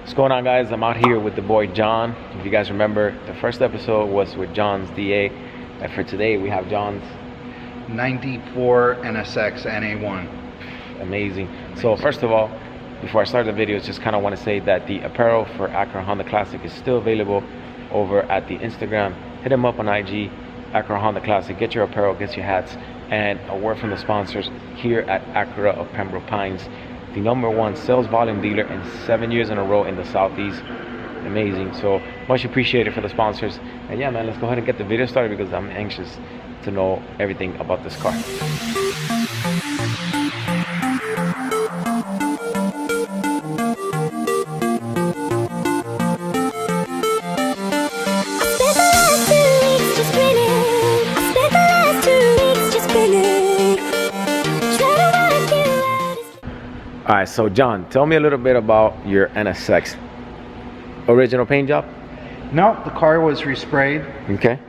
What's going on, guys? I'm out here with the boy John. If you guys remember, the first episode was with John's DA, and for today we have John's 94 NSX Na1. Amazing. So first of all, before I start the video, just kind of want to say that the apparel for AcuraHondaClassic is still available over at the Instagram. Hit him up on IG, AcuraHondaClassic. Get your apparel, get your hats, and a word from the sponsors here at Acura of Pembroke Pines, the #1 sales volume dealer in 7 years in a row in the Southeast. Amazing. So much appreciated for the sponsors. And yeah, man, let's go ahead and get the video started because I'm anxious to know everything about this car. All right, so John, tell me a little bit about your NSX. Original paint job? No, the car was resprayed. Okay.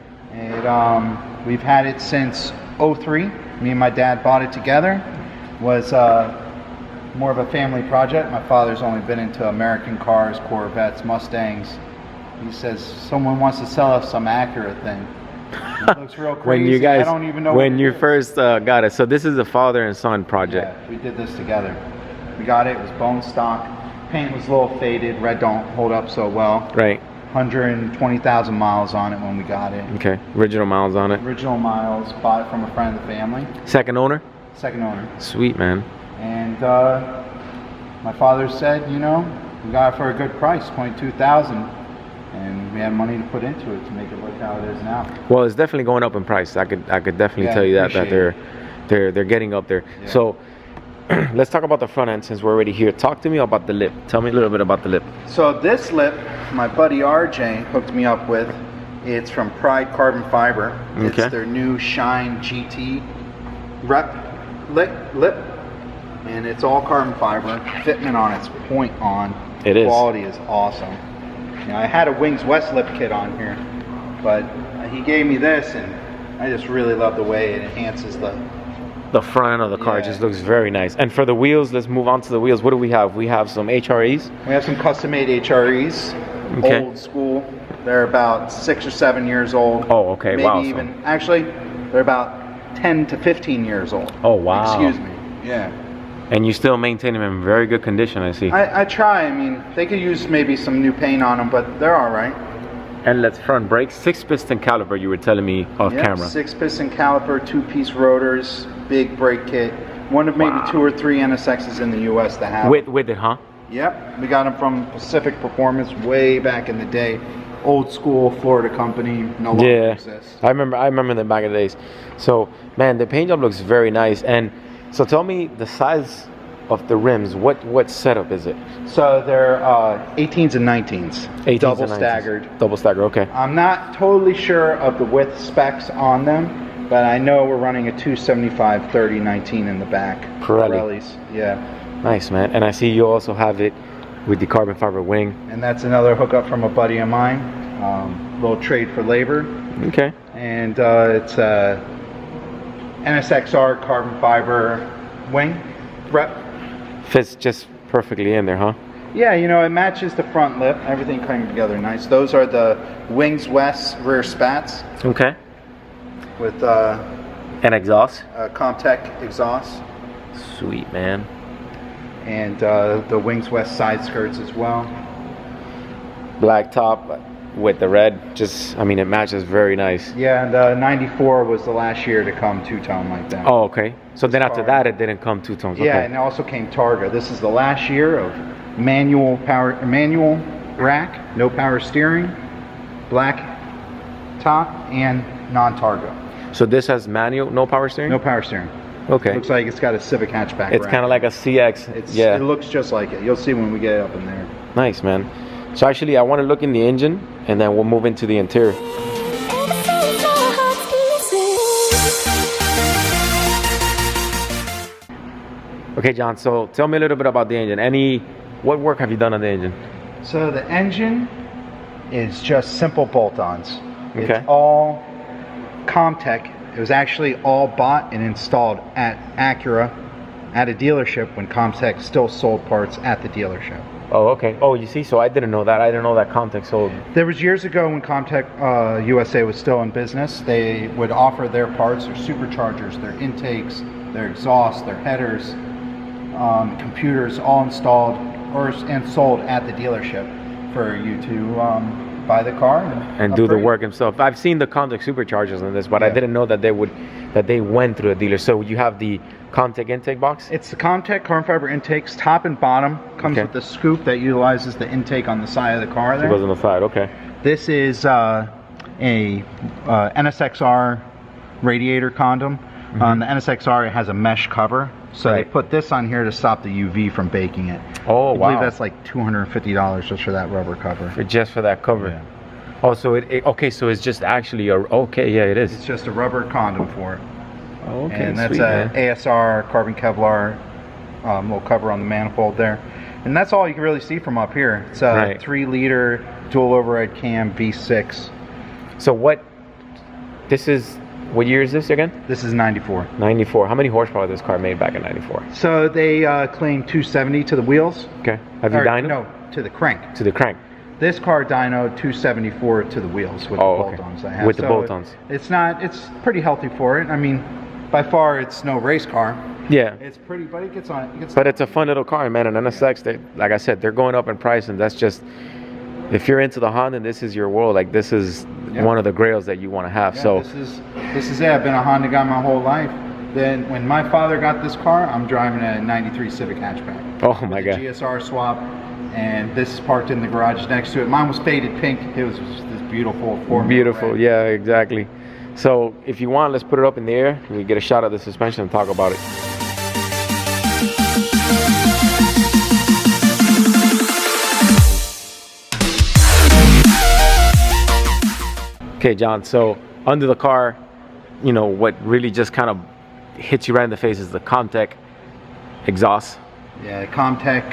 We've had it since '03. Me and my dad bought it together. Was more of a family project. My father's only been into American cars, Corvettes, Mustangs. He says someone wants to sell us some Acura thing. It looks real crazy. When you guys, I don't even know when you first got it. So this is a father and son project. Yeah, we did this together. We got it was bone stock. Paint was a little faded. Red don't hold up so well. Right. 120,000 miles on it when we got it. Okay. Original miles on it. Original miles. Bought it from a friend of the family. Second owner? Second owner. Sweet, man. And my father said, you know, we got it for a good price, 22,000, and we had money to put into it to make it look how it is now. Well, it's definitely going up in price. I could definitely tell you that they're getting up there. Yeah. So let's talk about the front end since we're already here. Talk to me about the lip. Tell me a little bit about the lip. So this lip, my buddy RJ hooked me up with. It's from Pride Carbon Fiber. Okay. It's their new Shine GT rep lip, and it's all carbon fiber. Fitment on its point on. It is. Quality is awesome. You know, I had a Wings West lip kit on here, but he gave me this, and I just really love the way it enhances the front of the car. Just looks very nice. And for the wheels, let's move on to the wheels. What do we have? We have some HREs. We have some custom-made HREs. Okay. Old school. They're about 6 or 7 years old. Oh, okay. Maybe wow. Even actually, they're about 10 to 15 years old. Oh, wow. Excuse me. Yeah. And you still maintain them in very good condition, I see. I try. I mean, they could use maybe some new paint on them, but they're all right. And let's front brakes. 6-piston caliper, you were telling me off camera. 6-piston caliper, 2-piece rotors, big brake kit. One of maybe 2 or 3 NSXs in the U.S. that have with it, huh? Yep. We got them from Pacific Performance way back in the day. Old school Florida company. No longer exists. I remember them back in the days. So, man, the paint job looks very nice. And so tell me the size of the rims. What setup is it? So they're 18s and 19s. 18s double and 19s. staggered. Double staggered, okay. I'm not totally sure of the width specs on them, but I know we're running a 275 30 19 in the back. Pirellis. Yeah. Nice, man. And I see you also have it with the carbon fiber wing. And that's another hookup from a buddy of mine. Little trade for labor. Okay. And it's a NSXR carbon fiber wing rep. Fits just perfectly in there, huh? Yeah, you know, it matches the front lip. Everything came together nice. Those are the Wings West rear spats. Okay. With an exhaust. Comptech exhaust. Sweet, man. And the Wings West side skirts as well. Black top with the red. Just, I mean, it matches very nice. Yeah, and 94 was the last year to come two-tone like that. Oh, okay. So then after that, it didn't come two-tones. Yeah, okay. and it also came Targa. This is the last year of manual rack, no power steering, black top, and non-Targa. So this has manual, no power steering? No power steering. Okay. Looks like it's got a Civic hatchback. It's kind of like a CX. It looks just like it. You'll see when we get up in there. Nice, man. So actually, I want to look in the engine, and then we'll move into the interior. Okay, John, so tell me a little bit about the engine. What work have you done on the engine? So the engine is just simple bolt-ons. Okay. It's all Comptech. It was actually all bought and installed at Acura at a dealership when Comptech still sold parts at the dealership. Oh, okay. Oh, you see, so I didn't know that. I didn't know that Comptech sold. There was years ago when Comptech USA was still in business, they would offer their parts, their superchargers, their intakes, their exhaust, their headers, computers, all installed and sold at the dealership for you to buy the car and do the work himself. I've seen the Comptech superchargers on this, but I didn't know that they went through a dealer. So you have the Comptech intake box? It's the Comptech carbon fiber intakes, top and bottom. Comes with the scoop that utilizes the intake on the side of the car there. It goes on the side, okay. This is a NSXR radiator condom. On the NSXR, it has a mesh cover. So they put this on here to stop the UV from baking it. Oh, wow. I believe that's like $250 just for that rubber cover. Just for that cover? Yeah. Oh, so okay, so it's just actually it is. It's just a rubber condom for it. Oh, okay, and that's a ASR carbon Kevlar little cover on the manifold there. And that's all you can really see from up here. It's a 3-liter dual override cam V6. So what year is this again? This is 94. 94. How many horsepower this car made back in 94? So they claim 270 to the wheels. Okay. Have you dynoed? No, to the crank. To the crank. This car dynoed 274 to the wheels with the bolt-ons I have. With the bolt-ons. It's pretty healthy for it. I mean, by far it's no race car. Yeah. It's pretty, but it gets on. But it's a fun little car, man. An NSX, like I said, they're going up in price, and that's just, if you're into the Honda, this is your world. Like, this is one of the grails that you want to have. Yeah, so this is it. I've been a Honda guy my whole life. Then when my father got this car, I'm driving a 93 Civic hatchback. Oh my God. GSR swap, and this is parked in the garage next to it. Mine was faded pink. It was just this beautiful Beautiful, red. Yeah, exactly. So if you want, let's put it up in the air. We get a shot of the suspension and talk about it. Okay, John, so under the car, you know, what really just kind of hits you right in the face is the Comptech exhaust. Yeah, Comptech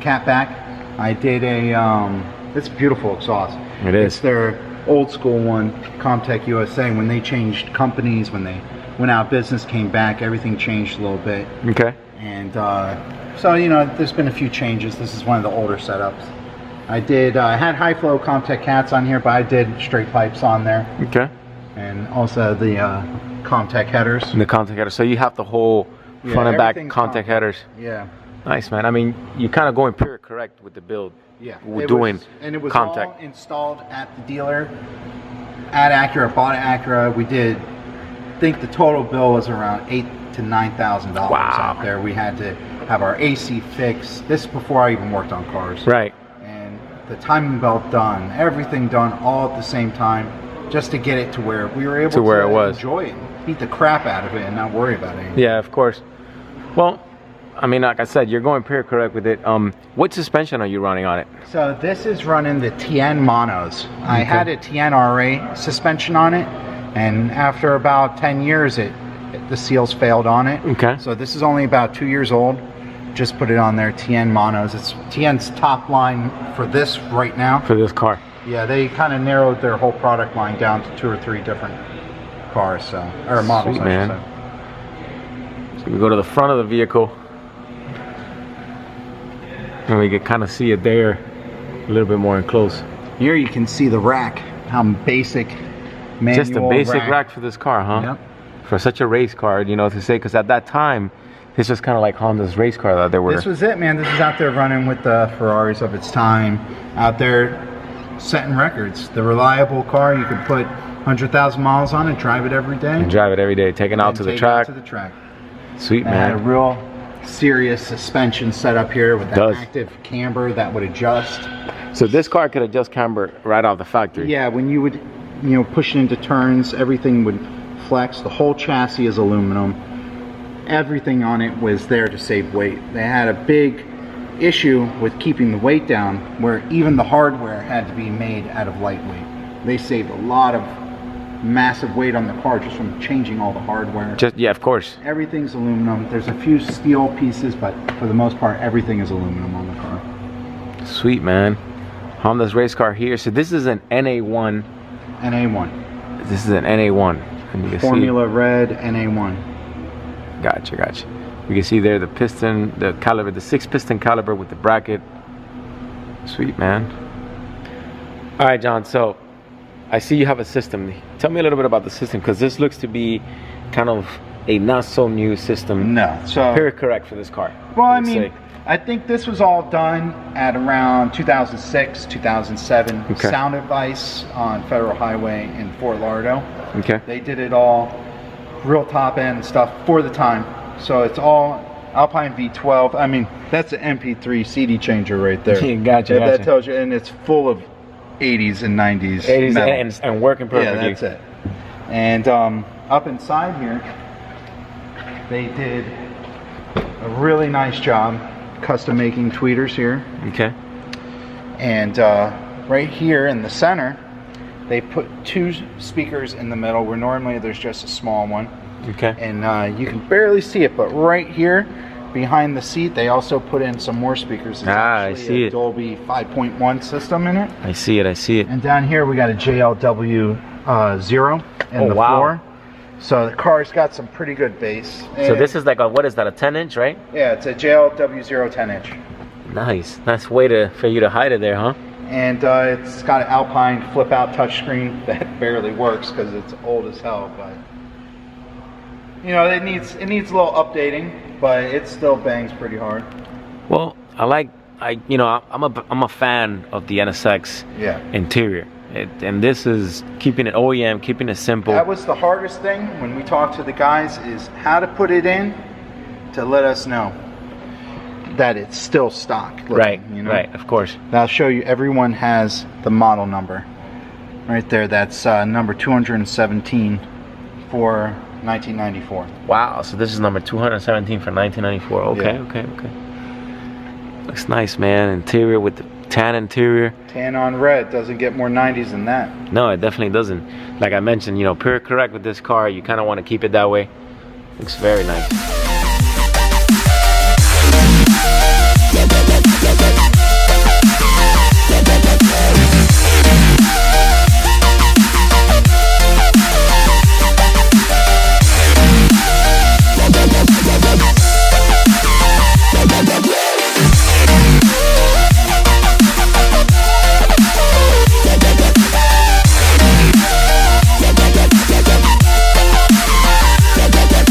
catback. I did it's a beautiful exhaust. It is. It's their old school one, Comptech USA. When they changed companies, when they went out of business, came back, everything changed a little bit. Okay. And so, you know, there's been a few changes. This is one of the older setups. I had high flow Comptech cats on here, but I did straight pipes on there. Okay. And also the Comptech headers. And the Comptech headers. So you have the whole front and back Comptech headers. Yeah. Nice, man. I mean, you're kind of going pure correct with the build. Yeah. It was Comptech. All installed at the dealer at Acura. Bought at Acura. We did. I think the total bill was around $8,000 to $9,000 out there. We had to have our AC fixed. This is before I even worked on cars. Right. The timing belt done, everything done all at the same time, just to get it to where we were able to enjoy it, beat the crap out of it, and not worry about it. Yeah, of course. Well, I mean, like I said, you're going pure correct with it. What suspension are you running on it? So this is running the TN monos. I had a TN RA suspension on it, and after about 10 years, the seals failed on it. Okay. So this is only about 2 years old. Just put it on there, TN monos. It's TN's top line for this right now. For this car. Yeah, they kind of narrowed their whole product line down to 2 or 3 different cars, or models. Sweet, man. So we go to the front of the vehicle, and we can kind of see it there a little bit more in close. Here you can see the rack, how basic manual. Just a basic rack for this car, huh? Yep. For such a race car, you know, to say, because at that time, this was kind of like Honda's race car that they were. This was it, man. This is out there running with the Ferraris of its time. Out there setting records. The reliable car, you could put 100,000 miles on it, drive it every day. And drive it every day, take it out to the track. Sweet, man. Had a real serious suspension set up here with that active camber that would adjust. So this car could adjust camber right off the factory. Yeah, when you would, you know, push it into turns, everything would flex. The whole chassis is aluminum. Everything on it was there to save weight. They had a big issue with keeping the weight down, where even the hardware had to be made out of lightweight. They saved a lot of massive weight on the car just from changing all the hardware. Yeah, of course. Everything's aluminum. There's a few steel pieces, but for the most part, everything is aluminum on the car. Sweet, man. Honda's race car here. So this is an NA1. NA1. This is an NA1. And you can Formula Red NA1. Gotcha. You can see there the piston, the caliber, the 6-piston caliber with the bracket. Sweet, man. All right, John, so I see you have a system. Tell me a little bit about the system, because this looks to be kind of a not so new system. No, so Very correct for this car. well, I would mean, say. I think this was all done at around 2006, 2007. Okay. Sound Advice on Federal Highway in Fort Lauderdale. Okay. They did it all real top end stuff for the time. So it's all Alpine V12. I mean, that's an MP3 CD changer right there. Gotcha, That gotcha. tells you, and it's full of 80s and 90s. 80s metal. and working perfectly. Yeah, that's it. And up inside here, they did a really nice job custom making tweeters here. Okay. And right here in the center, they put 2 speakers in the middle, where normally there's just a small one. Okay. And you can barely see it, but right here behind the seat, they also put in some more speakers. It's I actually see a it. Dolby 5.1 system in it. I see it. I see it. And down here we got a JLW 0 in the wow. floor. So the car's got some pretty good bass. So this is like a, what is that, a 10-inch, right? Yeah, it's a JLW 0 10-inch. Nice. Nice way for you to hide it there, huh? And it's got an Alpine flip-out touchscreen that barely works because it's old as hell. But you know, it needs a little updating, but it still bangs pretty hard. Well, I'm a fan of the NSX Yeah. interior. And this is keeping it OEM, keeping it simple. That was the hardest thing when we talked to the guys, is how to put it in to let us know that it's still stock. Looking, Right, you know? right, of course. I'll show you. Everyone has the model number right there. That's number 217 for 1994. Wow, so this is number 217 for 1994. Okay, Yeah. okay. Looks nice, man. Interior with the tan interior. Tan on red doesn't get more 90s than that. No, it definitely doesn't. Like I mentioned, period correct with this car. You kind of want to keep it that way. Looks very nice.